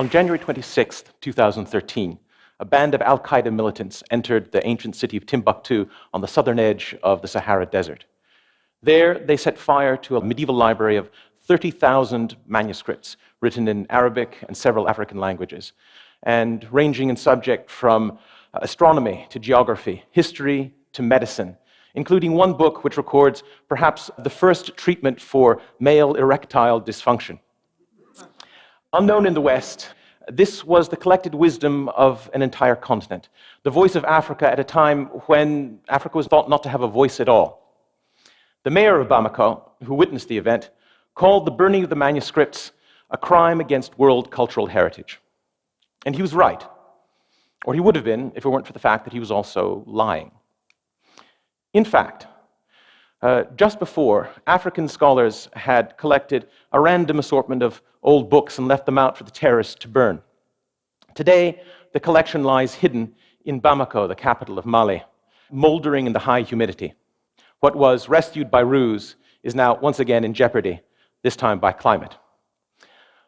On January 26, 2013, a band of Al-Qaeda militants entered the ancient city of Timbuktu on the southern edge of the Sahara Desert. There, they set fire to a medieval library of 30,000 manuscripts written in Arabic and several African languages, and ranging in subject from astronomy to geography, history to medicine, including one book which records perhaps the first treatment for male erectile dysfunction. Unknown in the West, this was the collected wisdom of an entire continent, the voice of Africa at a time when Africa was thought not to have a voice at all. The mayor of Bamako, who witnessed the event, called the burning of the manuscripts a crime against world cultural heritage. And he was right, or he would have been if it weren't for the fact that he was also lying. In fact, just before, African scholars had collected a random assortment of old books and left them out for the terrorists to burn. Today, the collection lies hidden in Bamako, the capital of Mali, moldering in the high humidity. What was rescued by ruse is now once again in jeopardy, this time by climate.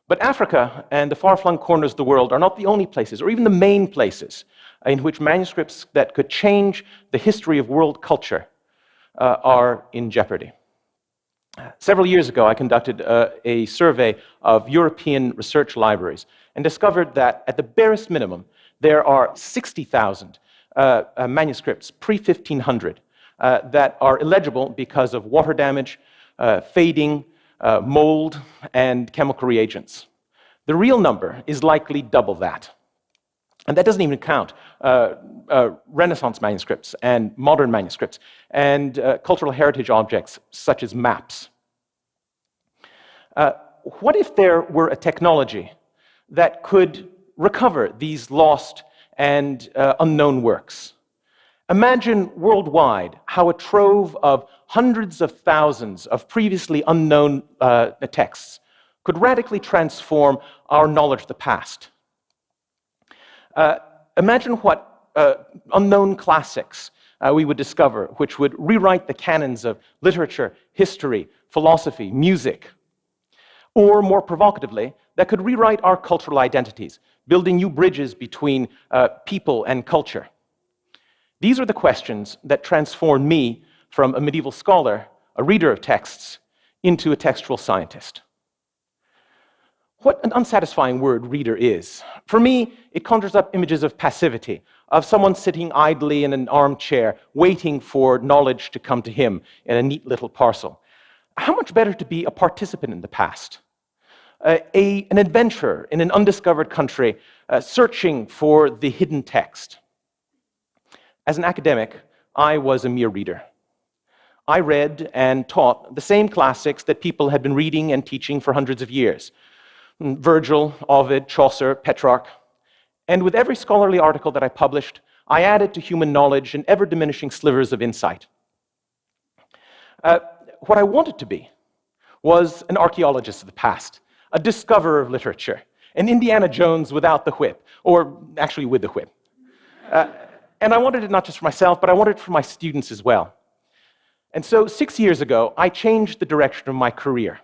But Africa and the far-flung corners of the world are not the only places, or even the main places, in which manuscripts that could change the history of world culture are in jeopardy. Several years ago, I conducted a survey of European research libraries and discovered that, at the barest minimum, there are 60,000 manuscripts pre-1500 that are illegible because of water damage, fading, mold, and chemical reagents. The real number is likely double that. And that doesn't even count Renaissance manuscripts and modern manuscripts and cultural heritage objects such as maps. What if there were a technology that could recover these lost and unknown works? Imagine worldwide how a trove of hundreds of thousands of previously unknown texts could radically transform our knowledge of the past. Imagine what unknown classics we would discover, which would rewrite the canons of literature, history, philosophy, music. Or, more provocatively, that could rewrite our cultural identities, building new bridges between people and culture. These are the questions that transformed me from a medieval scholar, a reader of texts, into a textual scientist. What an unsatisfying word reader is. For me, it conjures up images of passivity, of someone sitting idly in an armchair, waiting for knowledge to come to him in a neat little parcel. How much better to be a participant in the past, an adventurer in an undiscovered country, searching for the hidden text. As an academic, I was a mere reader. I read and taught the same classics that people had been reading and teaching for hundreds of years. Virgil, Ovid, Chaucer, Petrarch. And with every scholarly article that I published, I added to human knowledge an ever-diminishing slivers of insight. What I wanted to be was an archaeologist of the past, a discoverer of literature, an Indiana Jones without the whip, or actually with the whip. And I wanted it not just for myself, but I wanted it for my students as well. And so 6 years ago, I changed the direction of my career.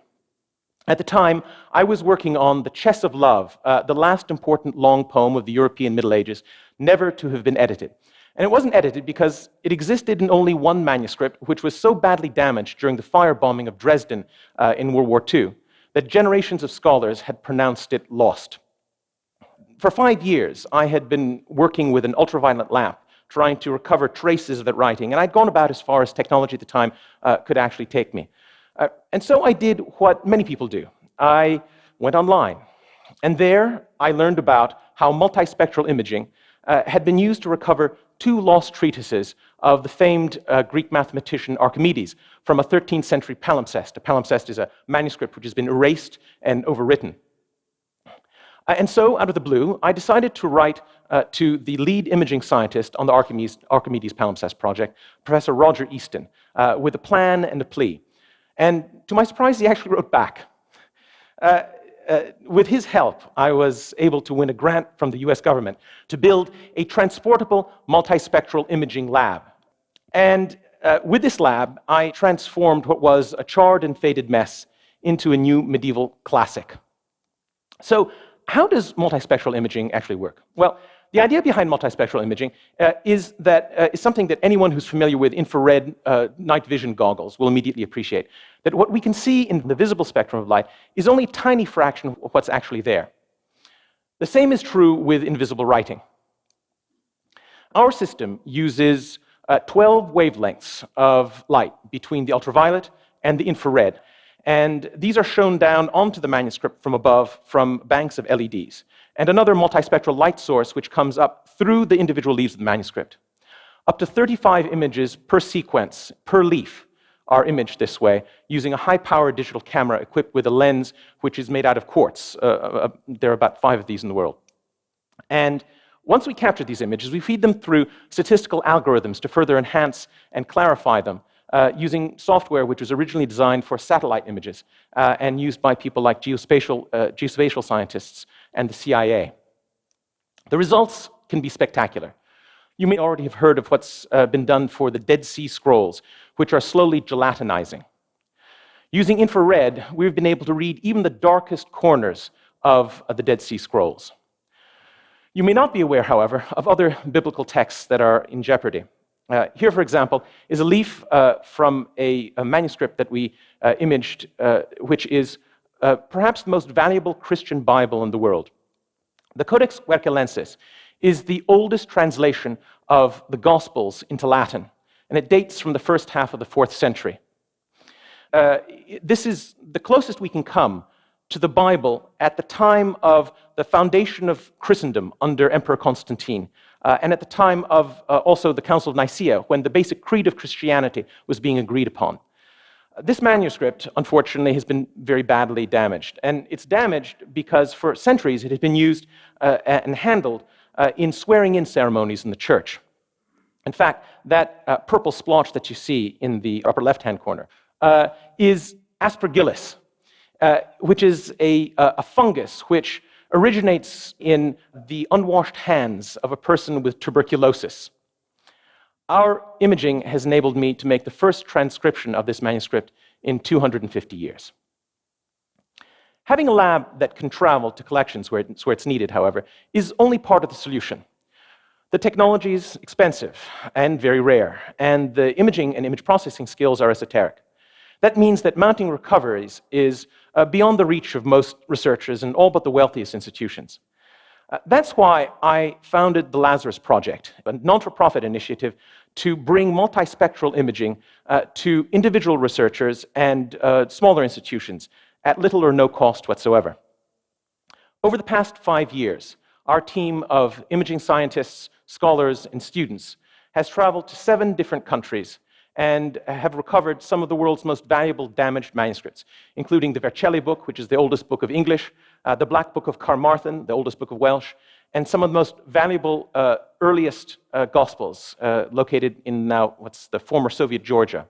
At the time, I was working on The Chess of Love, the last important long poem of the European Middle Ages, never to have been edited. And it wasn't edited because it existed in only one manuscript, which was so badly damaged during the firebombing of Dresden in World War II, that generations of scholars had pronounced it lost. For 5 years, I had been working with an ultraviolet lamp, trying to recover traces of that writing, and I'd gone about as far as technology at the time could actually take me. And so I did what many people do. I went online. And there, I learned about how multispectral imaging had been used to recover 2 lost treatises of the famed Greek mathematician Archimedes from a 13th century palimpsest. A palimpsest is a manuscript which has been erased and overwritten. And so, out of the blue, I decided to write to the lead imaging scientist on the Archimedes palimpsest project, Professor Roger Easton, with a plan and a plea. And to my surprise, he actually wrote back. With his help, I was able to win a grant from the US government to build a transportable multispectral imaging lab. And with this lab, I transformed what was a charred and faded mess into a new medieval classic. So how does multispectral imaging actually work? Well, the idea behind multispectral imaging is something that anyone who's familiar with infrared night vision goggles will immediately appreciate. That what we can see in the visible spectrum of light is only a tiny fraction of what's actually there. The same is true with invisible writing. Our system uses 12 wavelengths of light between the ultraviolet and the infrared. And these are shown down onto the manuscript from above from banks of LEDs, and another multispectral light source which comes up through the individual leaves of the manuscript. Up to 35 images per sequence, per leaf, are imaged this way using a high-powered digital camera equipped with a lens which is made out of quartz. There are about 5 of these in the world. And once we capture these images, we feed them through statistical algorithms to further enhance and clarify them, using software which was originally designed for satellite images and used by people like geospatial scientists and the CIA. The results can be spectacular. You may already have heard of what's been done for the Dead Sea Scrolls, which are slowly gelatinizing. Using infrared, we've been able to read even the darkest corners of the Dead Sea Scrolls. You may not be aware, however, of other biblical texts that are in jeopardy. Here, for example, is a leaf from a manuscript that we imaged, which is perhaps the most valuable Christian Bible in the world. The Codex Vercellensis is the oldest translation of the Gospels into Latin, and it dates from the first half of the 4th century. This is the closest we can come to the Bible at the time of the foundation of Christendom under Emperor Constantine, and at the time of also the Council of Nicaea, when the basic creed of Christianity was being agreed upon. This manuscript, unfortunately, has been very badly damaged. And it's damaged because for centuries it had been used and handled in swearing-in ceremonies in the church. In fact, that purple splotch that you see in the upper left-hand corner is aspergillus, which is a fungus which originates in the unwashed hands of a person with tuberculosis. Our imaging has enabled me to make the first transcription of this manuscript in 250 years. Having a lab that can travel to collections where it's needed, however, is only part of the solution. The technology is expensive and very rare, and the imaging and image processing skills are esoteric. That means that mounting recoveries is beyond the reach of most researchers and all but the wealthiest institutions. That's why I founded the Lazarus Project, a non-for-profit initiative to bring multispectral imaging to individual researchers and smaller institutions at little or no cost whatsoever. Over the past 5 years, our team of imaging scientists, scholars, and students has traveled to 7 different countries and have recovered some of the world's most valuable damaged manuscripts, including the Vercelli book, which is the oldest book of English, the Black Book of Carmarthen, the oldest book of Welsh, and some of the most valuable earliest Gospels located in now what's the former Soviet Georgia.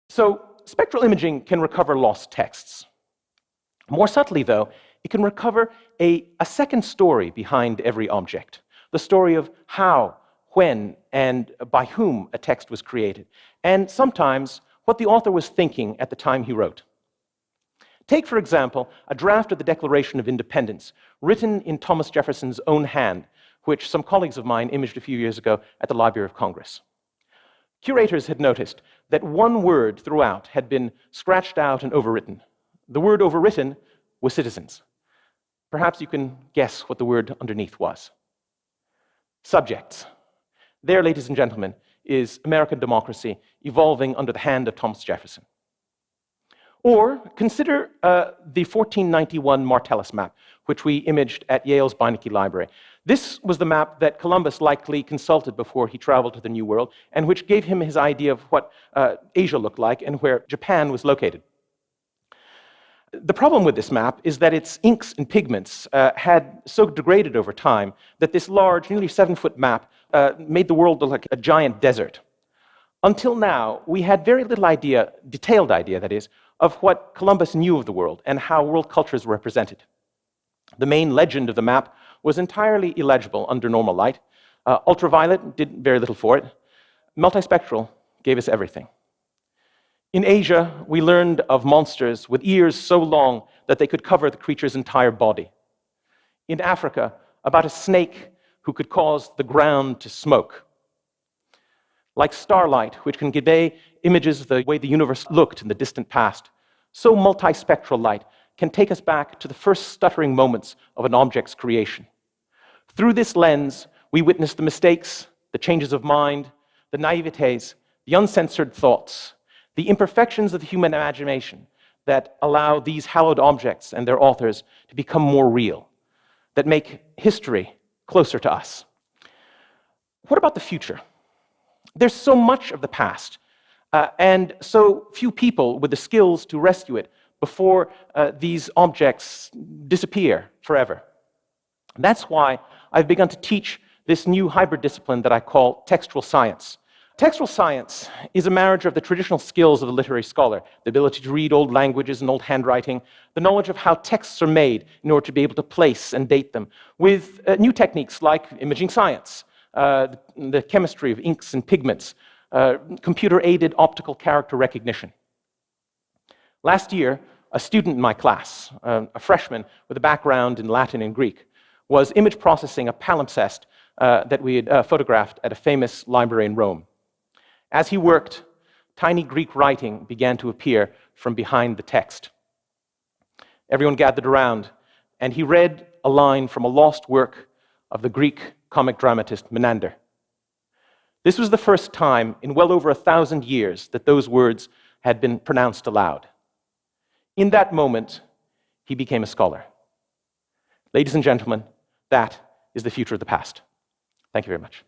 So spectral imaging can recover lost texts. More subtly, though, it can recover a second story behind every object, the story of how, when, and by whom a text was created, and sometimes what the author was thinking at the time he wrote. Take, for example, a draft of the Declaration of Independence, written in Thomas Jefferson's own hand, which some colleagues of mine imaged a few years ago at the Library of Congress. Curators had noticed that one word throughout had been scratched out and overwritten. The word overwritten was citizens. Perhaps you can guess what the word underneath was. Subjects. There, ladies and gentlemen, is American democracy evolving under the hand of Thomas Jefferson. Or consider the 1491 Martellus map, which we imaged at Yale's Beinecke Library. This was the map that Columbus likely consulted before he traveled to the New World, and which gave him his idea of what Asia looked like and where Japan was located. The problem with this map is that its inks and pigments had so degraded over time that this large, nearly 7-foot map made the world look like a giant desert. Until now, we had very little idea, detailed idea that is, of what Columbus knew of the world and how world cultures were represented. The main legend of the map was entirely illegible under normal light. Ultraviolet did very little for it. Multispectral gave us everything. In Asia, we learned of monsters with ears so long that they could cover the creature's entire body. In Africa, about a snake who could cause the ground to smoke. Like starlight, which can convey images of the way the universe looked in the distant past, so multispectral light can take us back to the first stuttering moments of an object's creation. Through this lens, we witness the mistakes, the changes of mind, the naivetes, the uncensored thoughts, the imperfections of the human imagination that allow these hallowed objects and their authors to become more real, that make history closer to us. What about the future? There's so much of the past, and so few people with the skills to rescue it before these objects disappear forever. That's why I've begun to teach this new hybrid discipline that I call textual science. Textual science is a marriage of the traditional skills of the literary scholar, the ability to read old languages and old handwriting, the knowledge of how texts are made in order to be able to place and date them, with new techniques like imaging science, the chemistry of inks and pigments, computer-aided optical character recognition. Last year, a student in my class, a freshman with a background in Latin and Greek, was image processing a palimpsest that we had photographed at a famous library in Rome. As he worked, tiny Greek writing began to appear from behind the text. Everyone gathered around, and he read a line from a lost work of the Greek comic dramatist Menander. This was the first time in well over 1,000 years that those words had been pronounced aloud. In that moment, he became a scholar. Ladies and gentlemen, that is the future of the past. Thank you very much.